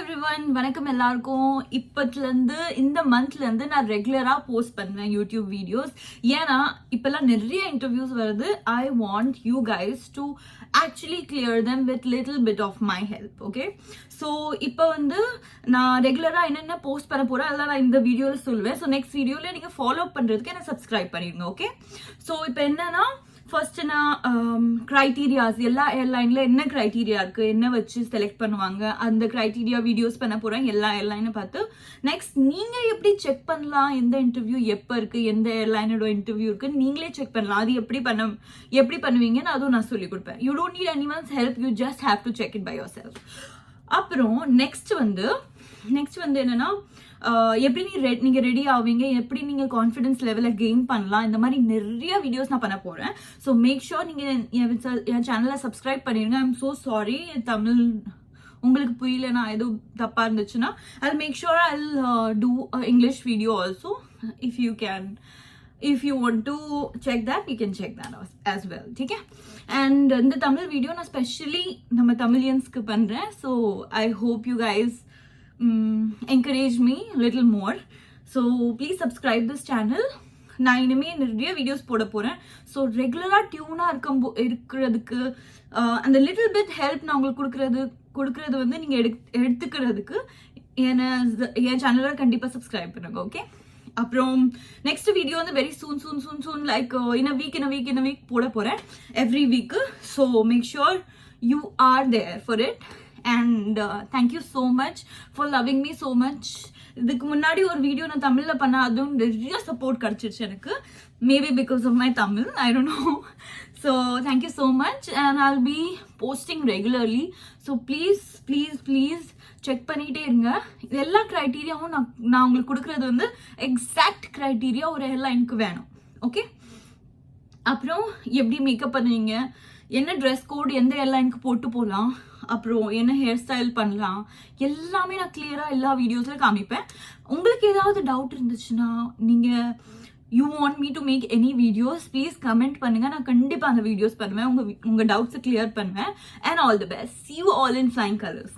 everyone, வணக்கம் எல்லாருக்கும். இப்பத்துலேருந்து இந்த மந்த்லேருந்து நான் ரெகுலராக போஸ்ட் பண்ணுவேன் யூடியூப் வீடியோஸ். ஏன்னா இப்போல்லாம் நிறைய இன்டர்வியூஸ் வருது. I want you guys to actually clear them with little bit of my help. Okay, so இப்போ நான் ரெகுலராக என்னென்ன போஸ்ட் பண்ண போகிறேன் அதெல்லாம் நான் இந்த வீடியோவில் சொல்லுவேன். ஸோ நெக்ஸ்ட் வீடியோவில் நீங்கள் ஃபாலோ பண்ணுறதுக்கு என்ன சப்ஸ்கிரைப் பண்ணிடுங்க. ஓகே, ஸோ இப்போ என்னன்னா ஃபர்ஸ்ட் நான் க்ரைட்டீரியாஸ் எல்லா ஏர்லைனில் என்ன க்ரைட்டீரியா இருக்குது, என்ன வச்சு செலக்ட் பண்ணுவாங்க, அந்த க்ரைட்டீரியா வீடியோஸ் பண்ண போகிறேன் எல்லா ஏர்லைனை பார்த்து. நெக்ஸ்ட் நீங்கள் எப்படி செக் பண்ணலாம் எந்த இன்டர்வியூ எப்போ இருக்குது, எந்த ஏர்லைனோட இன்டர்வியூ இருக்குன்னு நீங்களே செக் பண்ணலாம். அது எப்படி பண்ணுவீங்கன்னு அதுவும் நான் சொல்லி கொடுப்பேன். You don't need anyone's help, you just have to check it by yourself. அப்புறம் நெக்ஸ்ட் என்னன்னா எப்படி நீங்க ரெடி ஆவீங்க, எப்படி நீங்க கான்ஃபிடன்ஸ் லெவலை கெயின் பண்ணலாம், இந்த மாதிரி நிறைய வீடியோஸ் நான் பண்ண போறேன். ஸோ மேக் ஷோர் நீங்க என் சேனலை சப்ஸ்கிரைப் பண்ணிருங்க. I am so sorry, Tamil உங்களுக்கு புரியலனா எதுவும் தப்பா இருந்துச்சுன்னா I'll make sure I'll do English video also. If you want to check that, you can check that as well. Okay, and இந்த தமிழ் வீடியோ நான் specially நம்ம தமிழியன்ஸ்க்கு பண்றேன். So I hope you guys encourage me a little more. So please subscribe this channel. நான் இனிமேல் நிறைய videos போட போகிறேன். So ரெகுலராக டியூனாக இருக்கிறதுக்கு அந்த லிட்டில் பிட் ஹெல்ப் நான் உங்களுக்கு கொடுக்கறது நீங்கள் எடுத்துக்கிறதுக்கு என் சேனலை கண்டிப்பாக சப்ஸ்கிரைப் பண்ணுங்க. ஓகே, அப்புறம் next video very soon like in a week போட போகிறேன் எவ்ரி வீக்கு. So make sure you are there for it. And thank you so much for loving me so much. இதுக்கு முன்னாடி ஒரு வீடியோ நான் தமிழில் பண்ண, அதுவும் நிறைய சப்போர்ட் கிடச்சிருச்சு எனக்கு. Maybe because of my Tamil, I don't know. So thank you so much and I'll be posting regularly. So please check பண்ணிகிட்டே இருங்க. எல்லா க்ரைட்டீரியாவும் நான் உங்களுக்கு கொடுக்குறது எக்ஸாக்ட் க்ரைட்டீரியா ஒரு ஏர்லைனுக்கு வேணும். ஓகே, அப்புறம் எப்படி மேக்கப் பண்ணுவீங்க, என்ன ட்ரெஸ் கோட் எந்த ஏர்லைனுக்கு போட்டு போகலாம், அப்புறம் என்ன ஹேர் ஸ்டைல் பண்ணலாம், எல்லாமே நான் கிளியராக எல்லா வீடியோஸில் காமிப்பேன். உங்களுக்கு ஏதாவது டவுட் இருந்துச்சுன்னா நீங்கள் you want me to make any videos, please comment பண்ணுங்கள். நான் கண்டிப்பாக அந்த வீடியோஸ் பண்ணுவேன், உங்கள் டவுட்ஸை கிளியர் பண்ணுவேன். And all the best. See you all in flying colors.